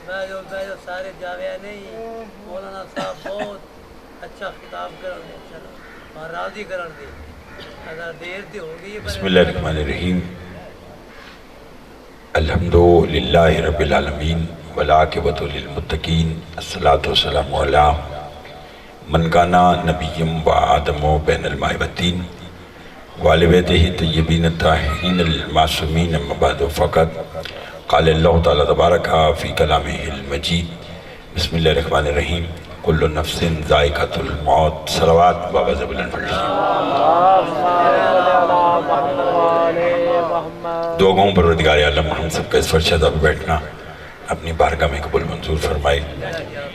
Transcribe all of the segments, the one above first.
جو سارے جاویا نہیں مولانا صاحب بہت اچھا خطاب کرن دے چلو اور راضی کرن دے اگر دیر تے ہوگی بسم اللہ الرحمن الرحیم الحمدللہ رب العالمین والعاقبۃ للمتقین الصلاۃ والسلام علی من کان نبیم و آدم و بین الماء والطین وآل بیتہ طیبین الطاہرین المعصومین اما بعد فقط قال اللہ تعالی تبارک فی کلامہ المجید بسم اللہ الرحمن الرحیم کل نفس ذائقۃ الموت صلوات بابا زبلن فرشی دو گاؤں پروردگار عالم ہم سب کا اس فرشدہ پہ بیٹھنا اپنی بارگاہ میں قبول منظور فرمائے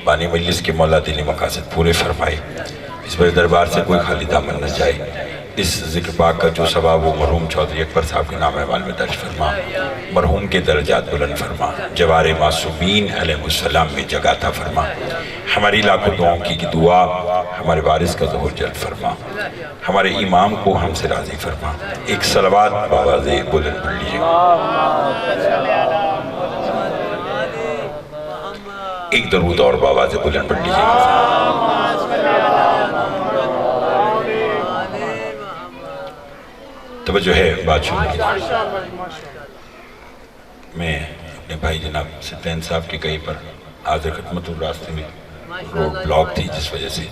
بانی مجلس کے مولا دلی مقاصد پورے فرمائے اس پر دربار سے کوئی خالی دامن نہ جائے اس ذکر پاک کا جو ثواب وہ مرحوم چودھری اکبر صاحب کے نام احوال میں درج فرما مرحوم کے درجات بلند فرما جوار معصومین علیہ السلام میں جگہ عطا فرما ہماری لاکھوں دعاؤں کی دعا ہمارے وارث کا ظہور جلد فرما ہمارے امام کو ہم سے راضی فرما ایک صلوات بآواز بلند پڑھ لیجیے ایک درود اور بآواز بلند پڑھ لیجیے توجہ ہے بات شروع کی میں اپنے بھائی جناب سپلین صاحب کے کہیں پر حاضر خدمت اور راستے میں روڈ بلاک تھی جس وجہ سے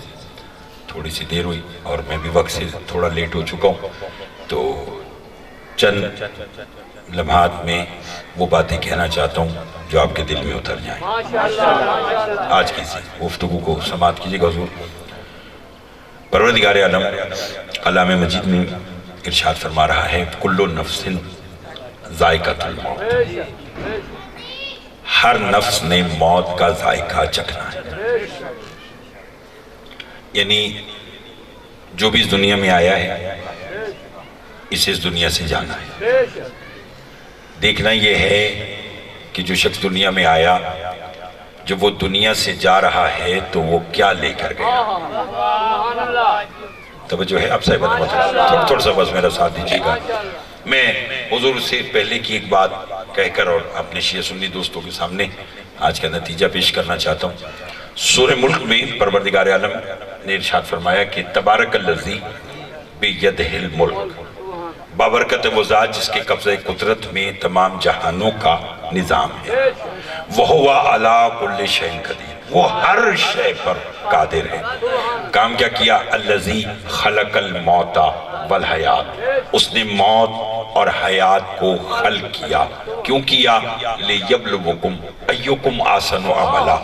تھوڑی سی دیر ہوئی اور میں بھی وقت سے تھوڑا لیٹ ہو چکا ہوں تو چند لمحات میں وہ باتیں کہنا چاہتا ہوں جو آپ کے دل میں اتر جائیں آج کی گفتگو کو سماعت کیجئے گا حضور پروردگار عالم کلام مجید میں ارشاد فرما رہا ہے کل نفس ذائقۃ الموت ہر نفس نے موت کا ذائقہ چکھنا ہے یعنی جو بھی اس دنیا میں آیا ہے اسے اس دنیا سے جانا ہے دیکھنا یہ ہے کہ جو شخص دنیا میں آیا جب وہ دنیا سے جا رہا ہے تو وہ کیا لے کر گیا توجہ ہے آپ صاحب تھوڑا سا بس میرا ساتھ دیجیے گا میں حضور سے پہلے کی ایک بات کہہ کر اور اپنے شیعہ سنی دوستوں کے سامنے آج کا نتیجہ پیش کرنا چاہتا ہوں سورہ ملک میں پروردگار عالم نے ارشاد فرمایا کہ تبارک الذی بیدہ الملک بابرکت وہ ذات جس کے قبضہ قدرت میں تمام جہانوں کا نظام ہے وَهُوَ عَلَىٰ كُلِّ شَيْءٍ قَدِيرٌ وہ ہر شے پر قادر ہے کام کیا کیا الذی خلق الموت والحیات اس نے موت اور حیات کو خلق کیا کیوں کیا لیبلوکم ایکم احسن عملا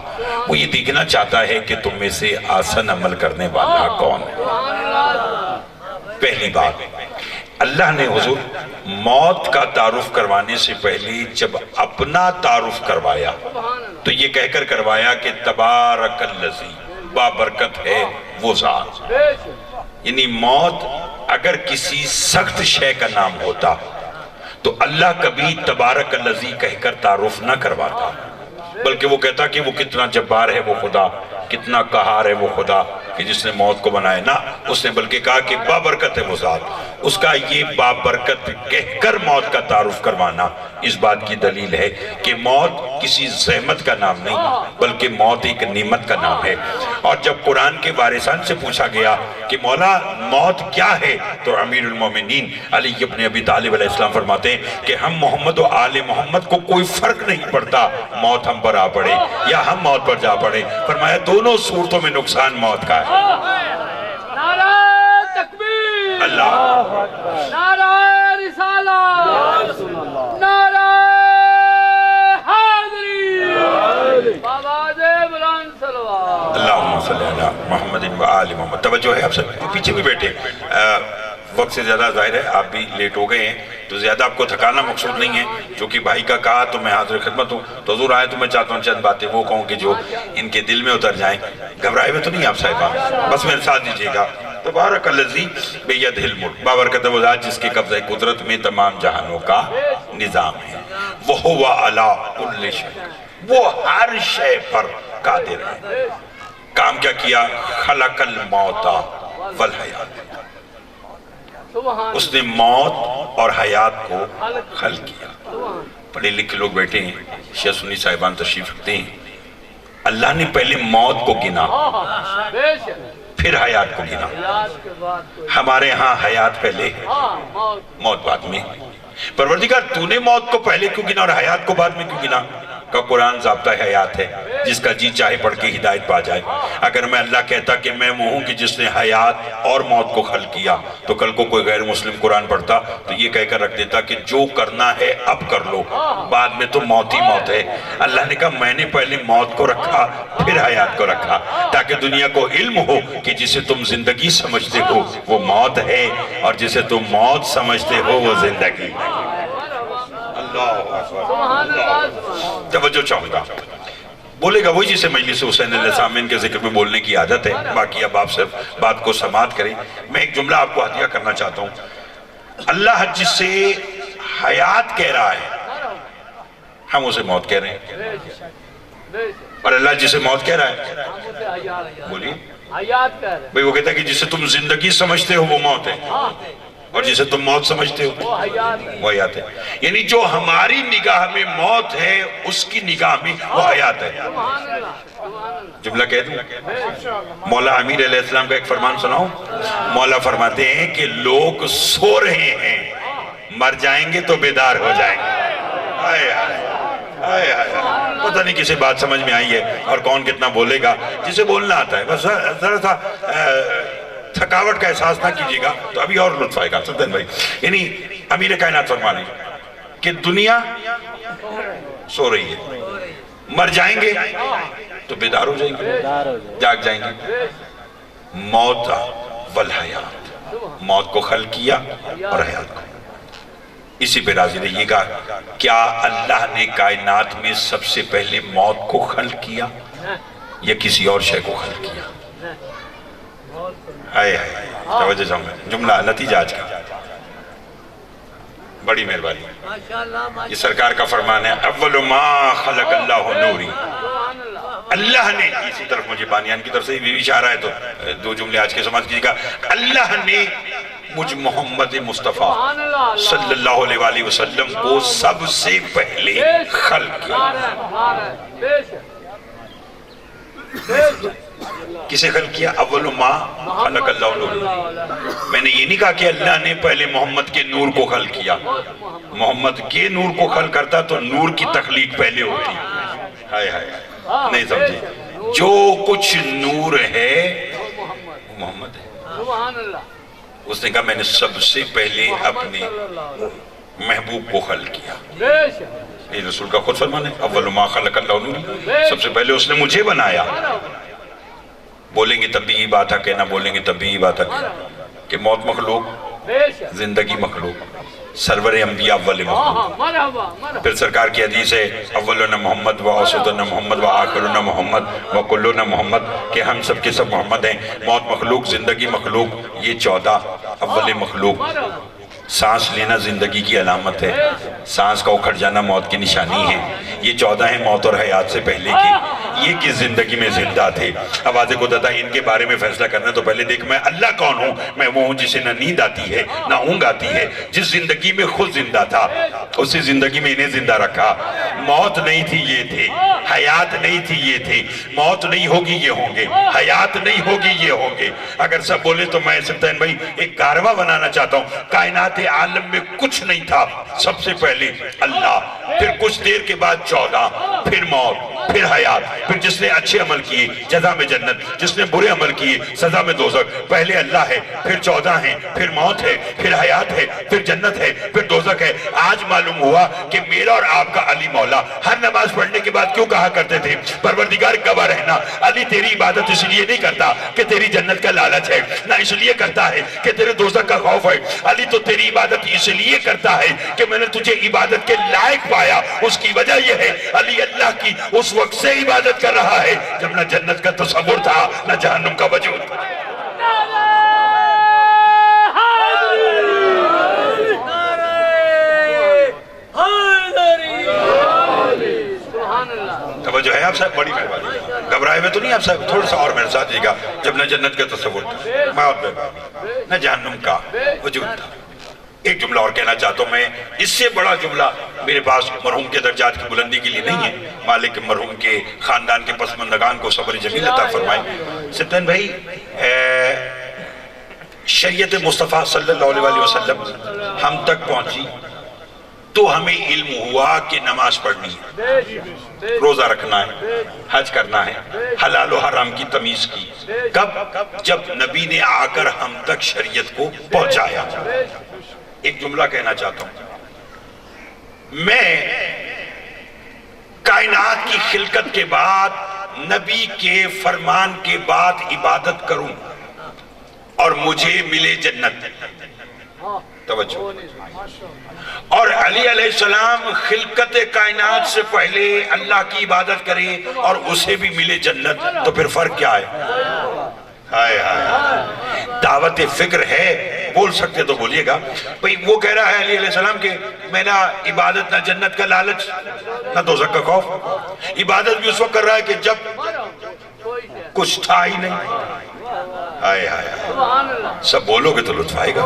وہ یہ دیکھنا چاہتا ہے کہ تم میں سے آسن عمل کرنے والا کون ہے پہلی بات اللہ نے حضور موت کا تعارف کروانے سے پہلے جب اپنا تعارف کروایا تو یہ کہہ کر کروایا کہ تبارک الذی بابرکت ہے وہ ذات یعنی موت اگر کسی سخت شے کا نام ہوتا تو اللہ کبھی تبارک الذی کہہ کر تعارف نہ کرواتا بلکہ وہ کہتا کہ وہ کتنا جبار ہے وہ خدا کتنا قہار ہے وہ خدا کہ جس نے موت کو بنائے نا اس نے بلکہ کہا کہ بابرکت ہے وہ ذات اس کا یہ بابرکت کہہ کر موت کا تعارف کروانا اس بات کی دلیل ہے کہ موت کسی زحمت کا نام نہیں بلکہ موت ایک نعمت کا نام ہے اور جب قرآن کے وارثان سے پوچھا گیا کہ مولا موت کیا ہے تو امیر المومنین علی ابن ابی طالب علیہ السلام فرماتے ہیں کہ ہم محمد و آل محمد کو کوئی فرق نہیں پڑتا موت ہم پر آ پڑے یا ہم موت پر جا پڑے فرمایا دونوں صورتوں میں نقصان موت کا ہے نعرہ تکبیر اللہ نعرہ رسالت نعرہ حاضری آواز بلند صلوات اللہم صلی اللہ محمد و آل محمد توجہ ہے آپ سب پیچھے بھی بیٹھے وقت سے زیادہ ظاہر ہے آپ بھی لیٹ ہو گئے ہیں تو زیادہ آپ کو تھکانا مقصود نہیں ہے جو کہ بھائی کا کہا تو میں حاضر خدمت ہوں تو حضور آئے تو میں چاہتا ہوں چند باتیں وہ کہوں کہ جو ان کے دل میں اتر جائیں گھبرائے ہوئے تو نہیں آپ صاحبان بس میرے ساتھ دیجئے گا تبارک الذی بیدہ الملک بابرکت وہ ذات جس کے قبضہ قدرت میں تمام جہانوں کا نظام ہے وَهُوَ عَلَىٰ كُلِّ شَيْءٍ وہ ہر شے پر قادر ہے کام کیا کیا خلق الموت والحیات اس نے موت اور حیات کو خلق کیا پڑھے لکھے لوگ بیٹھے ہیں شیعہ سنی صاحبان تشریف رکھتے ہیں اللہ نے پہلے موت کو گنا بے شک پھر حیات کو گنا. حیات کے بعد کوئی ہمارے ہاں حیات پہلے ہے، موت بعد میں. پروردگار تو نے موت کو پہلے کیوں گنا اور حیات کو بعد میں کیوں گنا؟ کا قرآن ضابطہ حیات ہے، جس کا جی چاہے پڑھ کے ہدایت پا جائے. اگر میں اللہ کہتا کہ میں وہ ہوں کہ جس نے حیات اور موت کو خلق کیا، تو کل کو کوئی غیر مسلم قرآن پڑھتا تو یہ کہہ کر رکھ دیتا کہ جو کرنا ہے اب کر لو، بعد میں تو موت ہی موت ہے. اللہ نے کہا میں نے پہلے موت کو رکھا پھر حیات کو رکھا، تاکہ دنیا کو علم ہو کہ جسے تم زندگی سمجھتے ہو وہ موت ہے، اور جسے تم موت سمجھتے ہو وہ زندگی. سبحان اللہ. توجہ چاہوں گا، بولے گا وہی جسے مجلس حسین علیہ السلام کے ذکر میں بولنے کی عادت ہے. باقی اب آپ سے بات کو سماعت کریں. میں ایک جملہ آپ کو عطیہ کرنا چاہتا ہوں. اللہ جسے حیات کہہ رہا ہے ہم اسے موت کہہ رہے ہیں، بے شک اور اللہ جسے موت کہہ رہا ہے ہم اسے حیات بولیے حیات کہہ رہے بھئی. وہ کہتا ہے کہ جسے تم زندگی سمجھتے ہو وہ موت ہے، اور جسے تم موت سمجھتے ہو وہ حیات ہے. وہ حیات ہے. یعنی جو ہماری نگاہ میں موت ہے اس کی نگاہ میں وہ حیات ہے. سبحان اللہ سبحان اللہ. جملہ کہہ دوں؟ مولا امیر علیہ السلام کا ایک فرمان سناؤں. مولا فرماتے ہیں کہ لوگ سو رہے ہیں، مر جائیں گے تو بیدار ہو جائیں گے. آئے آئے آئے آئے. پتہ نہیں کسی بات سمجھ میں آئی ہے اور کون کتنا بولے گا. جسے بولنا آتا ہے بس ذرا سا تھکاوٹ کا احساس نہ کیجیے گا تو ابھی اور لطف آئے گا. سلطان بھائی، یعنی امیر کائنات فرمانے کہ دنیا سو رہی ہے، مر جائیں گے تو بیدار ہو جائیں گے، جاگ جائیں گے. موت والحیات، موت کو خلق کیا اور حیات کو. اسی پہ راضی رہیے گا. کیا اللہ نے کائنات میں سب سے پہلے موت کو خلق کیا یا کسی اور شے کو خلق کیا؟ آئے آئے توجہ چاہوں گا. جملہ نتیجہ آج کا بڑی مہربانی. ماشاءاللہ یہ سرکار کا فرمان ہے اول ما خلق اللہ نوری. سبحان اللہ. اللہ نے، اسی طرف مجھے بانیان کی طرف سے بھی اشارہ ہے تو دو جملے آج کے سماعت کیجیے گا. اللہ نے مجھ محمد مصطفیٰ صلی اللہ علیہ وآلہ وسلم کو سب سے پہلے خلق کیا. بے شک بے شک. کسے خلق کیا؟ اول ما خلق اللہ نور. میں نے یہ نہیں کہا کہ اللہ نے پہلے محمد کے نور کو خلق کیا. محمد کے نور کو خلق کرتا تو نور کی تخلیق پہلے ہوتی. ہائے ہائے نہیں سمجھے. جو کچھ نور ہے محمد ہے. سبحان اللہ. اس نے کہا میں نے سب سے پہلے اپنے محبوب کو خلق کیا. بے شک. یہ رسول کا خود فرمان ہے اول ما خلق اللہ نور. سب سے پہلے اس نے مجھے بنایا. بولیں گے تب بھی یہ بات ہے کہ نہ بولیں گے تب بھی یہ بات ہے کہ موت مخلوق، بے شک. زندگی مخلوق. سرور انبیاء اول مخلوق. مرحبا مرحبا. پھر سرکار کی حدیث ہے اولنا محمد و اوسطنا محمد و آخرنا محمد و کلنا محمد، کہ ہم سب کے سب محمد ہیں. موت مخلوق، زندگی مخلوق. یہ 14 اول مخلوق. سانس لینا زندگی کی علامت ہے، سانس کا اکھڑ جانا موت کی نشانی ہے. یہ 14 ہیں موت اور حیات سے پہلے کی. یہ کس زندگی میں زندہ تھے. آواز قدرت ان کے بارے میں فیصلہ کرنا تو پہلے دیکھ میں اللہ کون ہوں. میں وہ ہوں جسے نہ نیند آتی ہے نہ اونگ آتی ہے، جس زندگی میں خود زندہ تھا اسی زندگی میں انہیں زندہ رکھا. موت نہیں تھی یہ تھے، حیات نہیں تھی یہ تھے. موت نہیں ہوگی یہ ہوں گے، حیات نہیں ہوگی یہ ہوں گے. اگر سب بولے تو میں سلطان بھائی ایک کارواں بنانا چاہتا ہوں. کائنات عالم میں کچھ نہیں تھا، سب سے پہلے اللہ، پھر کچھ دیر کے بعد 14، پھر موت، پھر حیات. پھر جس نے اچھے عمل کیے جزا میں جنت، جس نے برے عمل کیے سزا میں دوزخ. پہلے اللہ ہے، پھر 14 ہیں، پھر موت ہے، پھر حیات ہے، پھر جنت ہے، پھر دوزخ ہے. آج معلوم ہوا کہ میرا اور آپ کا علی مولا ہر نماز پڑھنے کے بعد کیوں کہا کرتے تھے پروردگار گواہ رہنا. علی تیری عبادت اس لیے نہیں کرتا کہ تیری جنت کا لالچ ہے، نہ اس لیے کرتا ہے کہ تیرے دوزخ کا خوف ہے. علی تو تیری عبادت اس لیے کرتا ہے کہ میں نے تجھے عبادت کے لائق پایا. اس کی وجہ یہ ہے علی اللہ کی اس وقت سے عبادت کر رہا ہے جب نہ جنت کا تصور تھا نہ جہنم کا وجود. توجہ ہے آپ صاحب؟ بڑی مہربانی. گھبرائے ہوئے تو نہیں آپ صاحب؟ تھوڑا سا اور میرے ساتھ جی گا. جب نہ جنت کا تصور تھا نہ جہنم کا وجود تھا. ایک جملہ اور کہنا چاہتا ہوں میں، اس سے بڑا جملہ میرے پاس مرحوم کے درجات کی بلندی کے لیے نہیں ہے. مالک مرحوم کے خاندان کے پسماندگان کو صبر جمیل عطا فرمائے. سلطان بھائی، شریعت مصطفیٰ صلی اللہ علیہ وسلم ہم تک پہنچی تو ہمیں علم ہوا کہ نماز پڑھنی ہے، روزہ رکھنا ہے، حج کرنا ہے، حلال و حرام کی تمیز کی. کب؟ جب نبی نے آ کر ہم تک شریعت کو پہنچایا. ایک جملہ کہنا چاہتا ہوں، میں کائنات کی خلقت کے بعد نبی کے فرمان کے بعد عبادت کروں اور مجھے ملے جنت. توجہ. اور علی علیہ السلام خلقت کائنات سے پہلے اللہ کی عبادت کرے اور اسے بھی ملے جنت، تو پھر فرق کیا ہے؟ ہائے ہائے. دعوت فکر ہے، بول سکتے تو بولیے گا. بھئی وہ کہہ رہا ہے علی علیہ السلام کہ میں نہ عبادت نہ جنت کا لالچ نہ دوزخ کا خوف. عبادت بھی اس وقت کر رہا ہے کہ جب کچھ تھا ہی نہیں. ہائے ہائے. سب بولو گے تو لطف آئے گا،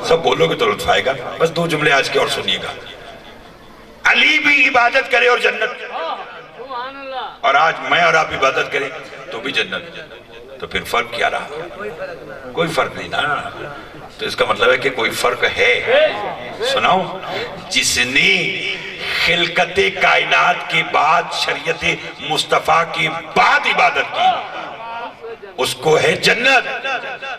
سب بولو گے تو لطف آئے گا. بس دو جملے آج کے اور سنیے گا. علی بھی عبادت کرے اور جنت، اور آج میں اور آپ عبادت کریں تو بھی جنت. تو پھر فرق کیا رہا؟ کوئی فرق نہیں نا. تو اس کا مطلب ہے کہ کوئی فرق ہے. سناؤ، جس نے خلقت کائنات کے بعد شریعت مصطفیٰ کے بعد عبادت کی اس کو ہے جنت،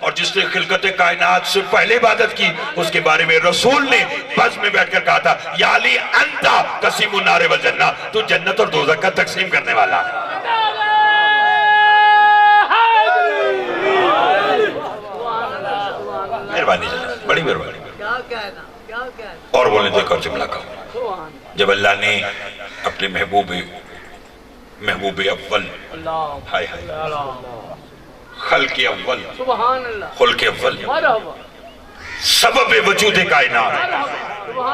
اور جس نے خلقت کائنات سے پہلے عبادت کی اس کے بارے میں رسول نے بس میں بیٹھ کر کہا تھا، یا علی انتا قسیم النار والجنہ، تو جنت اور دوزخ کا تقسیم کرنے والا. مہربانی جناب، بڑی مہربانی. اور بولنے تو ایک اور جملہ کہوں. جب اللہ نے اپنے محبوب اول، ہائے ہائے، خلق اول، خلق اول، سبب وجود کائنات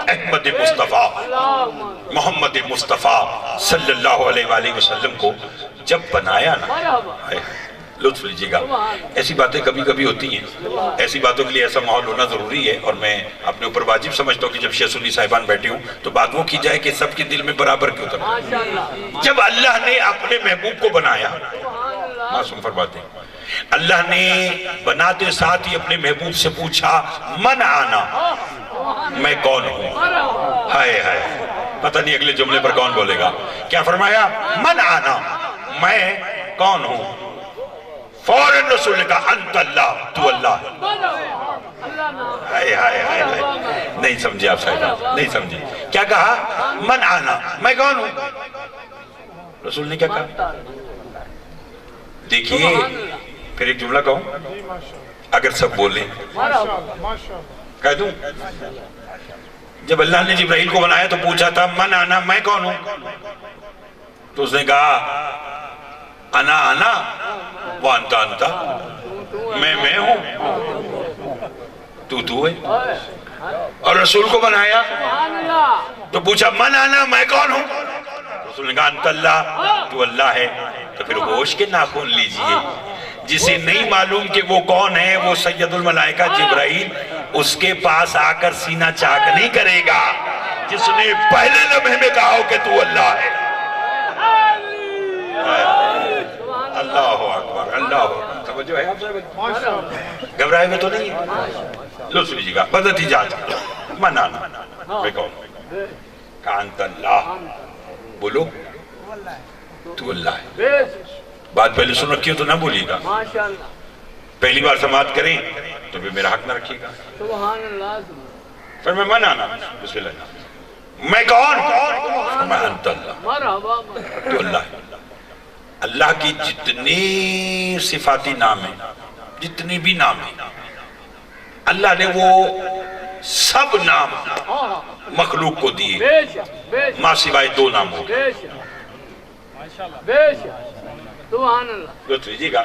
احمد مصطفیٰ محمد مصطفیٰ صلی اللہ علیہ وآلہ وسلم کو جب بنایا نا، لطف لیجیے گا. ایسی باتیں کبھی کبھی ہوتی ہیں، ایسی باتوں کے لیے ایسا ماحول ہونا ضروری ہے، اور میں اپنے اوپر واجب سمجھتا ہوں کہ جب شیخ سنی صاحبان بیٹھے ہوں تو بات وہ کی جائے کہ سب کے دل میں برابر کیوں تھا. جب اللہ نے اپنے محبوب کو بنایا، معصوم فرماتے ہیں، اللہ نے بناتے ساتھ ہی اپنے محبوب سے پوچھا، من آنا، میں کون ہوں. ہائے ہائے، پتہ نہیں اگلے جملے پر کون بولے گا. کیا فرمایا؟ من آنا، میں کون ہوں. فوراً رسول نے کہا، انت اللہ، تو اللہ ہے. ہائے ہائے ہائے، نہیں سمجھے آپ صاحبہ، نہیں سمجھے. کیا کہا؟ من آنا، میں کون ہوں. رسول نے کیا کہا؟ دیکھیے، پھر ایک جملہ کہوں، اگر سب بولیں کہہ دوں. جب اللہ نے جبرائیل کو بنایا تو پوچھا تھا، من آنا، میں کون ہوں. تو اس نے کہا، انا وانتا انتا، میں ہوں، تو ہے. اور رسول کو بنایا تو پوچھا، من آنا، میں کون ہوں. رسول نے کہا، انت اللہ، تو اللہ ہے. تو پھر ہوش کے ناخن لیجئے. جسے نہیں معلوم کہ وہ کون ہے، وہ سید الملائکہ جبرائیل اس کے پاس آ کر سینہ چاک نہیں کرے گا جس نے پہلے لمحے میں کہا ہو کہ تو اللہ ہے. اللہ اکبر، اللہ اکبر. سمجھو ہے آپ صاحب؟ گھبرائے میں تو نہیں ہے. لو سنیجیے گا، بدت ایجاد منانا، میں کہوں کہا انت اللہ، بولو تو اللہ ہے. بات پہلے سن رکھی ہو تو نہ بولیے گا. پہلی بار سماعت کریں تو بھی میرا حق نہ رکھیے گا. پھر میں منانا، بسم اللہ، میں کون؟ میں انت اللہ، تو اللہ ہے. اللہ کی جتنی صفاتی نام ہیں، جتنی بھی نام ہیں، اللہ نے وہ سب نام مخلوق کو دیے، ماں سوائے دو نام ہو گئے. لطف لیجیے گا،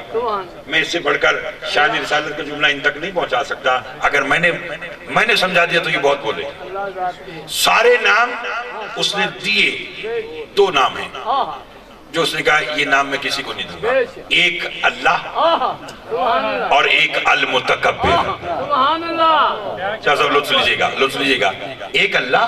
میں اس سے بڑھ کر شان رسالت کا جملہ ان تک نہیں پہنچا سکتا. اگر میں نے سمجھا دیا تو یہ بہت بولے. سارے نام اس نے دیے، دو نام ہیں جو اس نے کہا یہ نام میں کسی کو نہیں دوں گا. ایک اللہ سبحان اللہ اور ایک المتکبر. سبحان اللہ شاہ صاحب لطف لیجئے گا, لطف لیجئے گا. ایک اللہ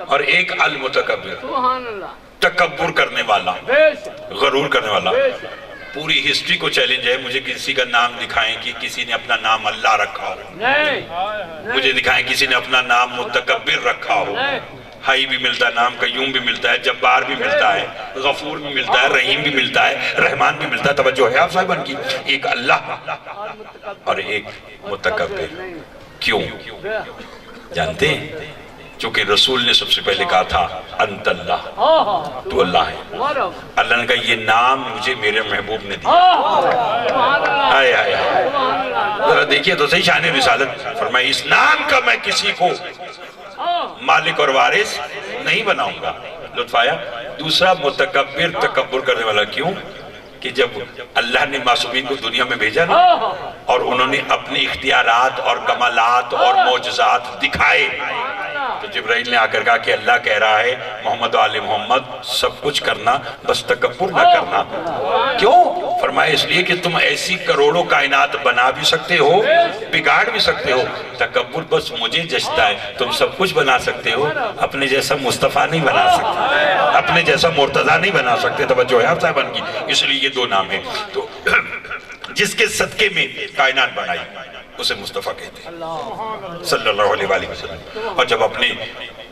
اور ایک المتکبر. سبحان اللہ تکبر کرنے والا, بے شک غرور کرنے والا. بے شک پوری ہسٹری کو چیلنج ہے, مجھے کسی کا نام دکھائیں کہ کسی نے اپنا نام اللہ رکھا ہو. نہیں مجھے دکھائیں کسی نے اپنا نام متکبر رکھا ہو. ہائی بھی ملتا ہے, نام قیوم بھی ملتا ہے, جبار بھی ملتا ہے, غفور بھی ملتا ہے, رحیم بھی ملتا ہے, رحمان بھی ملتا ہے. توجہ ہے آپ صاحبان کی, ایک اللہ اور ایک متکبر. کیوں جانتے ہیں؟ چونکہ رسول نے سب سے پہلے کہا تھا انت اللہ, تو اللہ ہے. اللہ نے کہا یہ نام مجھے میرے محبوب نے دیا. آئے آئے آئے, ذرا دیکھیے تو صحیح شان رسالت. فرمایا اس نام کا میں کسی کو مالک اور وارث نہیں بناؤں گا. لطف آیا. دوسرا متکبر, تکبر کرنے والا. کیوں کہ جب اللہ نے معصومین کو دنیا میں بھیجا نا, اور انہوں نے اپنے اختیارات اور کمالات اور معجزات دکھائے, تو جبرائیل نے آ کر کہا کہ اللہ کہہ رہا ہے محمد و آل محمد سب کچھ کرنا, بس تکبر نہ کرنا. کیوں؟ فرمایا اس لیے کہ تم ایسی کروڑوں کائنات بنا بھی سکتے ہو, بگاڑ بھی سکتے ہو. تکبر بس مجھے جچتا ہے. تم سب کچھ بنا سکتے ہو, اپنے جیسا مصطفیٰ نہیں بنا سکتے, اپنے جیسا مرتضیٰ نہیں بنا سکتے. توجہ ہے آپ صاحبان کی. اس لیے یہ دو نام ہیں. تو جس کے صدقے میں کائنات بنائی اسے مصطفیٰ کہتے ہیں صلی اللہ علیہ وآلہ وسلم. اور جب اپنے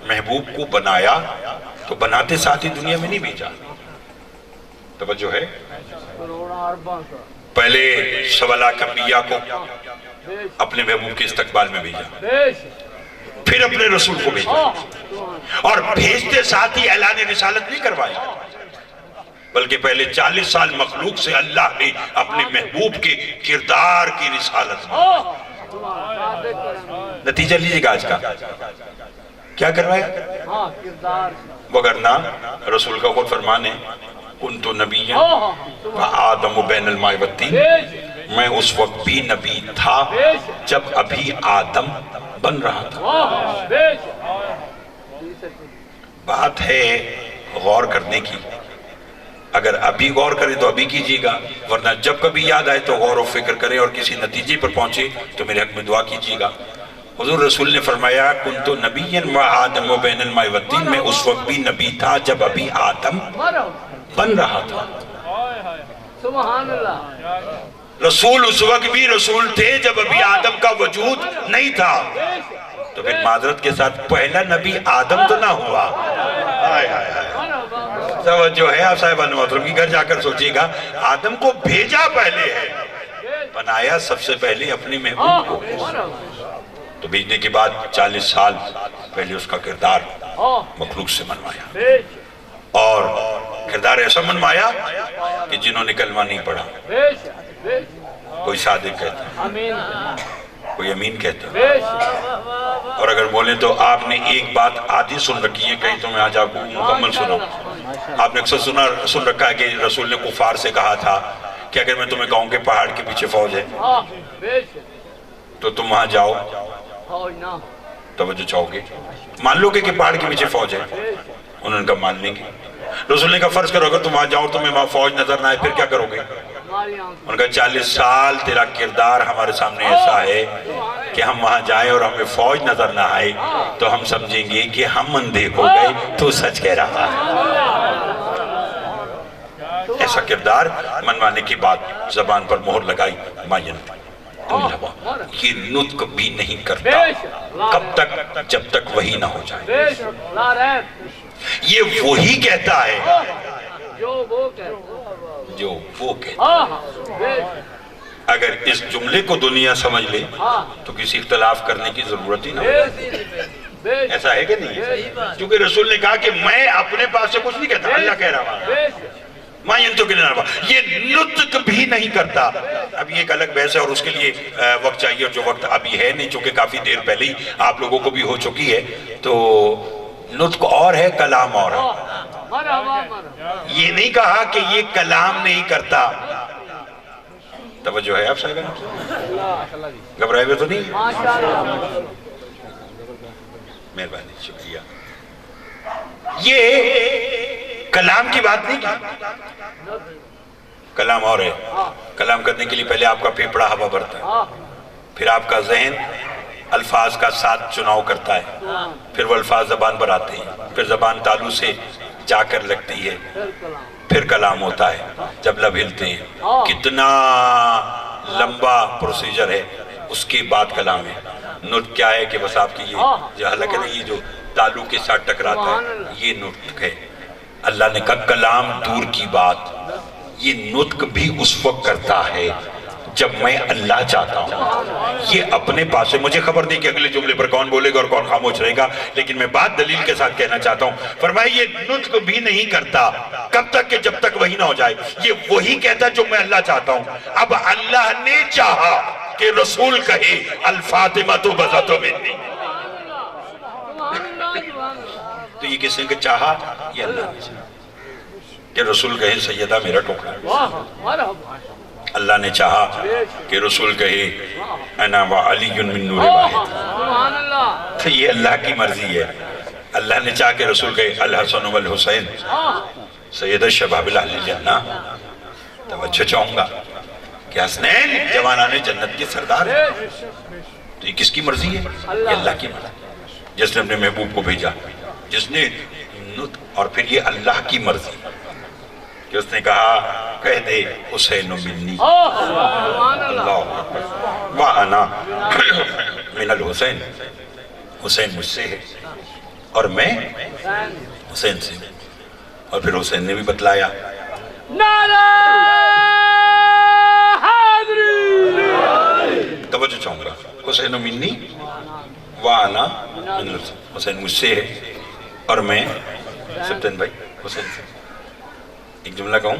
محبوب کو بنایا تو بناتے ساتھ ہی دنیا میں نہیں بھیجا. توجہ ہے. پہلے سوا لاکھ انبیاء کو اپنے محبوب کے استقبال میں بھیجا, پھر اپنے رسول کو بھیجا, اور بھیجتے ساتھ ہی اعلان رسالت نہیں کروایا, بلکہ پہلے 40 سال مخلوق سے اللہ نے اپنے محبوب کے کردار کی رسالت دی. نتیجہ لیجئے گا آج کا کیا کروایا. وگرنہ رسول کا خود فرمان ہے کنت نبیا وآدم بین الماء والطین, میں اس وقت بھی نبی تھا جب ابھی آدم بن رہا تھا. بات ہے غور کرنے کی. اگر ابھی غور کریں تو ابھی کیجئے گا, ورنہ جب کبھی یاد آئے تو غور و فکر کریں اور کسی نتیجے پر پہنچے تو میرے حق میں دعا کیجئے گا. حضور رسول نے فرمایا کنت نبیا وآدم بین الماء والطین, میں اس وقت بھی نبی تھا جب ابھی آدم بن رہا تھا. سبحان اللہ. رسول اس وقت بھی رسول تھے جب ابھی آدم کا وجود نہیں تھا. تو پھر معذرت کے ساتھ پہلا نبی آدم تو نہ ہوا. آئے آئے آئے, توجہ ہے آپ صاحبان محترم کی. گھر جا کر سوچئے گا, آدم کو بھیجا پہلے ہے, بنایا سب سے پہلے اپنے محبوب کو. تو بھیجنے کے بعد 40 سال پہلے اس کا کردار مخلوق سے منوایا, اور کردار ایسا منوایا کہ جنہوں نے کلمہ نہیں پڑھا, کوئی صادق کہتا ہے, کوئی امین کہتا ہے, اور اگر بولیں تو آپ نے ایک بات آدھی سن رکھی ہے, کہیں تو میں آج آپ کو مکمل سناؤں. آپ نے اکثر سن رکھا ہے کہ رسول نے کفار سے کہا تھا کہ اگر میں تمہیں کہوں کہ پہاڑ کے پیچھے فوج ہے تو تم وہاں جاؤ, توجہ چاہو گے, مان لو گے کہ پہاڑ کے پیچھے فوج ہے. انہوں نے کہا مان لیں گے. رسول نے کہا فرض کرو اگر تم وہاں جاؤ تمہیں وہاں فوج نظر نہ آئے پھر کیا کرو گے. انہوں نے کہا 40 سال تیرا کردار ہمارے سامنے ایسا ہے کہ ہم وہاں جائیں اور ہمیں فوج نظر نہ آئے تو ہم سمجھیں گے کہ ہم اندھے ہو گئے, تو سچ کہہ رہا ہے. ایسا کردار منوانے کے بعد زبان پر مہر لگائی ماین, یہ نطق بھی نہیں کرتا کب تک جب تک وہی نہ ہو جائے. یہ وہی کہتا ہے جو وہ کہتا ہے. اگر اس جملے کو دنیا سمجھ لے تو کسی اختلاف کرنے کی ضرورت ہی نہ ہو. ایسا ہے کہ نہیں؟ کیونکہ رسول نے کہا کہ میں اپنے پاس سے کچھ نہیں کہتا, اللہ کہہ رہا ہوں. یہ نطق بھی نہیں کرتا. اب یہ ایک الگ بحث ہے اور اس کے لیے وقت چاہیے, اور جو وقت ابھی ہے نہیں, چونکہ کافی دیر پہلے ہی آپ لوگوں کو بھی ہو چکی ہے. تو نطق اور ہے, کلام اور ہے. یہ نہیں کہا کہ یہ کلام نہیں کرتا. توجہ ہے آپ صاحب, گھبرائے ہوئے تو نہیں؟ مہربانی, شکریہ. یہ کلام کی بات نہیں کی. کلام اور ہے. کلام کرنے کے لیے پہلے آپ کا پھیپھڑا ہوا بھرتا ہے, پھر آپ کا ذہن الفاظ کا ساتھ چناؤ کرتا ہے, پھر وہ الفاظ زبان پر آتے ہیں, پھر زبان تالو سے جا کر لگتی ہے, پھر کلام ہوتا ہے جب لب ہلتے ہیں. کتنا لمبا پروسیجر ہے, اس کے بعد کلام ہے. نطق کیا ہے کہ بس آپ کی یہ حالانکہ نہیں, یہ جو تالو کے ساتھ ٹکراتا ہے یہ نطق ہے. اللہ نے کہا کلام دور کی بات, یہ نطق بھی اس وقت کرتا ہے جب میں اللہ چاہتا ہوں. یہ اپنے پاس سے, مجھے خبر نہیں کہ اگلے جملے پر کون بولے گا اور کون خاموش رہے گا, لیکن میں بات دلیل کے ساتھ کہنا چاہتا ہوں. فرمایا یہ نطق بھی نہیں کرتا کب تک کہ جب تک وہی نہ ہو جائے. یہ وہی کہتا جو میں اللہ چاہتا ہوں. اب اللہ نے چاہا کہ رسول کہے الفاطمہ تو بذات منی, تو یہ کس نے چاہا؟ یہ اللہ نے چاہا کہ رسول کہے سیدہ میرا ٹکڑا. اللہ نے چاہا کہ رسول کہے انا و علی من نور واحد, تو یہ اللہ کی مرضی ہے. اللہ نے چاہا کہ رسول کہے الحسن والحسین سید الشباب اہل الجنہ. توجہ چاہوں گا کہ حسنین جوانان جنت کے سردار ہیں. تو یہ کس کی مرضی ہے؟ یہ اللہ کی مرضی, جس نے اپنے محبوب کو بھیجا, جس نے اور پھر یہ اللہ کی مرضی کہ اس نے کہا کہہ دے حسین منی اللہ وَأَنَا من الحسین, حسین مجھ سے ہے اور میں حسین سے ہوں. اور پھر حسین نے بھی بتلایا توجہ چاہوں گا, حسین منی وَأَنَا من الحسین, حسین مجھ سے ہے اور میں سبتن بھائی حسین سے. ایک جملہ کہوں,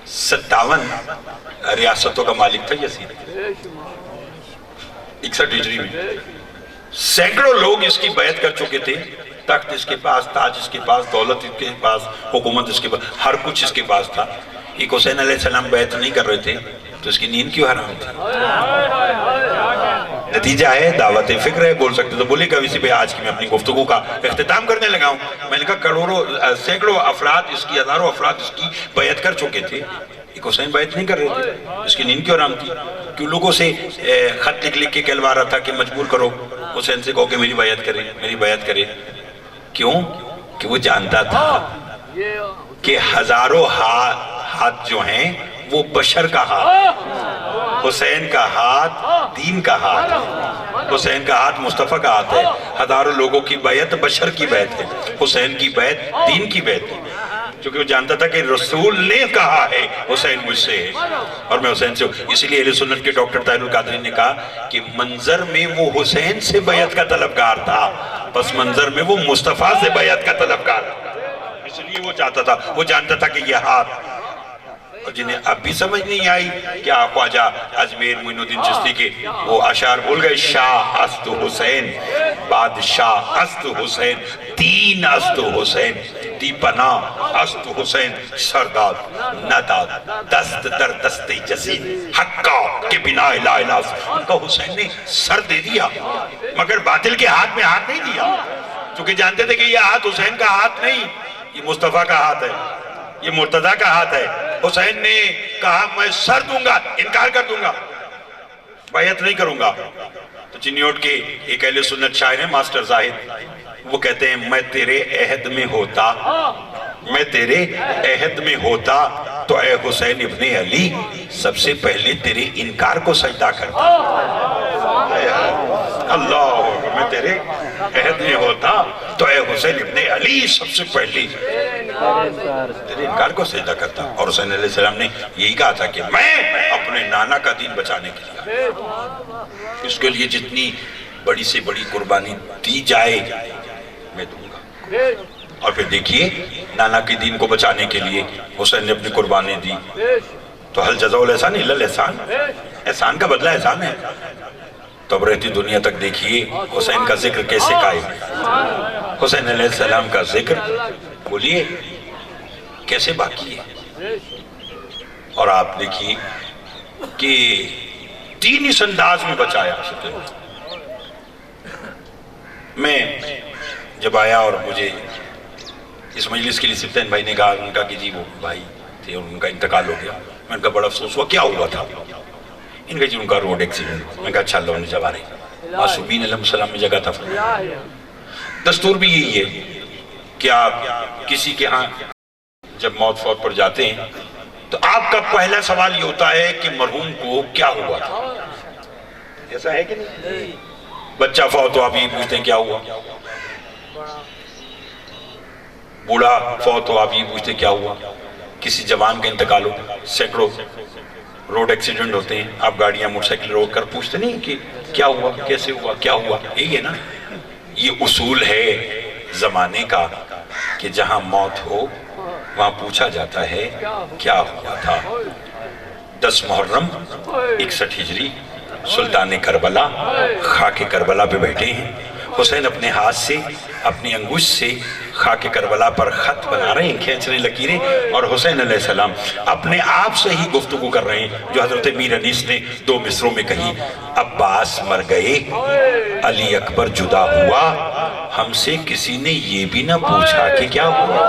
57 ریاستوں کا مالک تھا یزید, 61 ہجری میں. سینکڑوں لوگ اس کی بیعت کر چکے تھے, تخت اس کے پاس, تاج اس کے پاس, دولت اس کے پاس, حکومت اس کے پاس, ہر کچھ اس کے پاس تھا. ایک حسین علیہ السلام بیعت نہیں کر رہے تھے تو اس کی نیند کیوں حرام تھی؟ نتیجہ ہے دعوت فکر ہے. بول سکتے تو بولے گا. اسی پہ آج کی میں اپنی گفتگو کا اختتام کرنے لگا ہوں. میں نے کہا کروڑوں سینکڑوں افراد اس کی, ہزاروں افراد اس کی بیعت کر چکے تھے, ایک حسین بیعت نہیں کر رہے تھے, اس کی نیند کیوں حرام تھی؟ کیوں لوگوں سے خط لکھ کے کہلوا رہا تھا کہ مجبور کرو حسین سے کہو کہ میری بیعت کرے, میری بیعت کرے. کیوں؟ کہ وہ جانتا تھا کہ ہزاروں ہاتھ جو ہیں وہ بشر کا ہاتھ, حسین کا ہاتھ دین کا ہاتھ, حسین کا ہاتھ مصطفیٰ کا ہاتھ ہے. ہزاروں لوگوں کی بیعت بشر کی بیعت ہے, حسین کی بیعت دین کی بیعت ہے. کیونکہ وہ جانتا تھا کہ رسول نے کہا ہے حسین مجھ سے ہے اور میں حسین سے ہوں. اسی لیے اہل سنت کے ڈاکٹر طاہر القادری نے کہا کہ منظر میں وہ حسین سے بیعت کا طلبگار تھا, پس منظر میں وہ مصطفیٰ سے بیعت کا طلبگار تھا. اس لیے وہ چاہتا تھا, وہ جانتا تھا کہ یہ ہاتھ, اور جنہیں اب بھی سمجھ نہیں آئی کہ خواجہ اجمیر معین الدین چشتی کے وہ اشعار بھول گئے, شاہ است حسین, بادشاہ است حسین, دین است حسین, دی پناہ است حسین, سرداد نداد دست در دست جزید حقا کے بنا لا الہ. ان کا حسین نے سر دے دیا مگر باطل کے ہاتھ میں ہاتھ نہیں دیا, چونکہ جانتے تھے کہ یہ ہاتھ حسین کا ہاتھ نہیں, یہ مصطفیٰ کا ہاتھ ہے, یہ مرتضیٰ کا ہاتھ ہے. حسین نے کہا میں سر دوں گا, انکار کر دوں گا, بیعت نہیں کروں گا. تو چنیوٹ کے ایک اہل سنت شاعر ہیں ماسٹر زاہد, وہ کہتے ہیں میں تیرے عہد میں ہوتا, میں تیرے عہد میں ہوتا تو اے حسین ابن علی سب سے پہلے تیرے انکار کو سجدہ کرتا. اللہ, میں تیرے عہد میں ہوتا تو اے حسین ابن علی سب سے پہلے تیرے انکار کو سجدہ کرتا. اور حسین علیہ السلام نے یہی کہا تھا کہ میں اپنے نانا کا دین بچانے کے لیے, اس کے لیے جتنی بڑی سے بڑی قربانی دی جائے میں دوں گا. اور پھر دیکھیے نانا کے دین کو بچانے کے لیے حسین نے اپنی قربانی دی. تو حل جزاء الاحسان الا الاحسان, احسان کا بدلہ احسان ہے. تو اب رہتی دنیا تک دیکھیے حسین کا ذکر کیسے قائم ہے, حسین علیہ السلام کا ذکر بولیے کیسے باقی ہے. اور آپ دیکھیے کہ تین اس انداز میں بچایا. میں جب آیا اور مجھے اس مجلس کے لیے سفتین بھائی نے کہا، ان کا کہ جی وہ بھائی تھے اور ان کا انتقال ہو گیا. میں ان کا بڑا افسوس ہوا. کیا ہوا تھا؟ ان کا جی ان کا روڈ ایکسیڈنٹ. میں کہا اچھا اللہ انہیں جوارے. معصومین علیہ السلام میں جگہ تھا. دستور بھی یہی ہے کہ آپ کسی کے ہاں جب موت فوت پر جاتے ہیں تو آپ کا پہلا سوال یہ ہوتا ہے کہ مرحوم کو کیا ہوا تھا. ایسا ہے کہ نہیں؟ بچہ فوت ہو آپ یہ پوچھتے ہیں کیا ہوا. بوڑھا فوت ہو آپ یہ پوچھتے ہیں کیا ہوا. کسی جوان کا انتقال ہو، سینکڑوں روڈ ایکسیڈنٹ ہوتے ہیں، آپ گاڑیاں موٹر سائیکل روک کر پوچھتے نہیں کہ کیا ہوا، کیسے ہوا، کیا ہوا. یہی ہے نا، یہ اصول ہے زمانے کا کہ جہاں موت ہو وہاں پوچھا جاتا ہے کیا ہوا تھا. 10 محرم 61 ہجری سلطان کربلا خاک کربلا پہ بیٹھے ہیں. حسین اپنے ہاتھ سے اپنی انگوش سے خاک کربلا پر خط بنا رہے ہیں، کھینچ رہے لکیریں، اور حسین علیہ السلام اپنے آپ سے ہی گفتگو کر رہے ہیں جو حضرت میر انیس نے 2 مصروں میں کہی. عباس مر گئے، علی اکبر جدا ہوا، ہم سے کسی نے یہ بھی نہ پوچھا کہ کیا ہوا.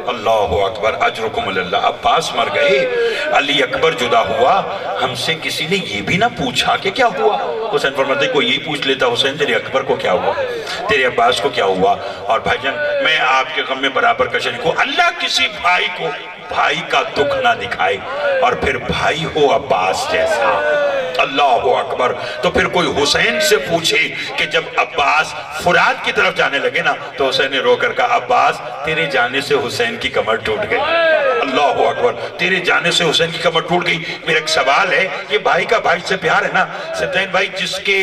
اللہ اکبر، اجرکم اللہ. عباس مر گئے، علی اکبر جدا ہوا، ہم سے کسی نے یہ بھی نہ پوچھا کہ کیا ہوا. حسین فرماتے کوئی یہی پوچھ لیتا حسین تیرے اکبر کو کیا ہوا، تیرے عباس کو کیا ہوا. اور بھائی جان میں آپ کے غم میں برابر کا شریک ہوں. اللہ کسی بھائی کو بھائی کا دکھ نہ دکھائے اور پھر بھائی ہو عباس جیسا. اللہ اکبر. تو پھر کوئی حسین سے پوچھے کہ جب عباس فرات کی طرف جانے لگے نا تو حسین نے رو کر کہا عباس تیرے جانے سے حسین کی کمر ٹوٹ گئی. اللہ اکبر. تیرے جانے سے حسین کی کمر ٹوٹ گئی. میرا ایک سوال ہے، یہ بھائی کا بھائی سے پیار ہے نا ستین بھائی، جس کے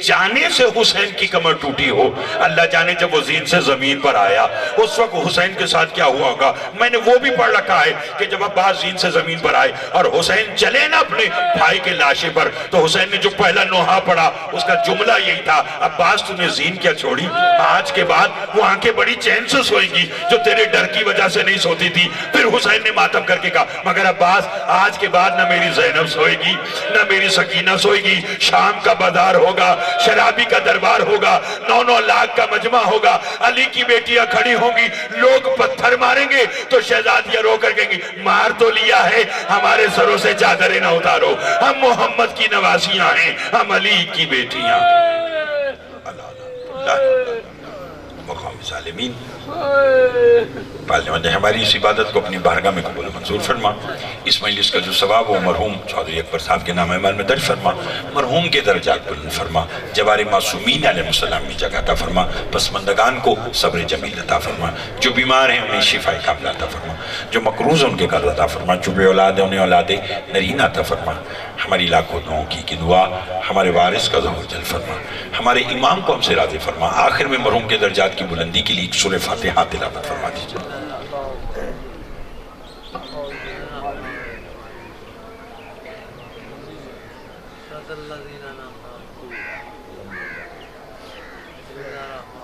جانے سے حسین کی کمر ٹوٹی ہو، اللہ جانے جب وہ زین سے زمین پر آیا اس وقت حسین کے ساتھ کیا ہوا ہوگا. میں نے وہ بھی پڑھ رکھا ہے کہ جب عباس زین سے زمین پر آئے اور حسین چلے نا اپنے بھائی کے لاشے پر تو حسین نے جو پہلا نوحہ پڑھا اس کا جملہ یہی تھا عباس تو نے زین کیا چھوڑی، آج کے بعد وہ آنکھیں بڑی چین سے سوئیں گی جو تیرے ڈر کی وجہ سے نہیں سوتی تھی. پھر حسین نے ماتم کر کے کہا مگر عباس آج کے بعد نہ میری زینب سوئے گی نہ میری سکینہ سوئے گی. شام کا بازار ہوگا، شرابی کا دربار ہوگا، 9 لاکھ کا مجمع ہوگا، علی کی بیٹیاں کھڑی ہوں گی، لوگ پتھر ماریں گے تو شہزادیاں رو کر کہیں گی مار تو لیا ہے ہمارے سروں سے چادریں نہ اتارو، ہم محمد کی نواسیاں ہیں، ہم علی کی بیٹیاں. مقام ظالمین پالنے والے ہماری اس عبادت کو اپنی بارگاہ میں قبول منظور فرما. اس مجلس کا جو ثواب وہ مرحوم چودھری اکبر صاحب کے نام اعمال میں درج فرما. مرحوم کے درجات بلند فرما. جوار معصومین علیہ السلام میں جگہ عطا فرما. پسماندگان کو صبر جمیل عطا فرما. جو بیمار ہیں انہیں شفا کاملہ عطا فرما. جو مقروض ہیں ان کے قرض عطا فرما. جو بے اولاد ہیں انہیں اولاد نرین عطا فرما. ہماری لاکھوں دعاؤں کی دعا ہمارے وارث کا ظہور جل فرما. ہمارے امام کو ہم سے راضی فرما. آخر میں مرحوم کے درجات کی بلندی کے لیے ایک سورہ فاتحہ تلاوت فرما دیجیے. صراط الذین انعمت علیہم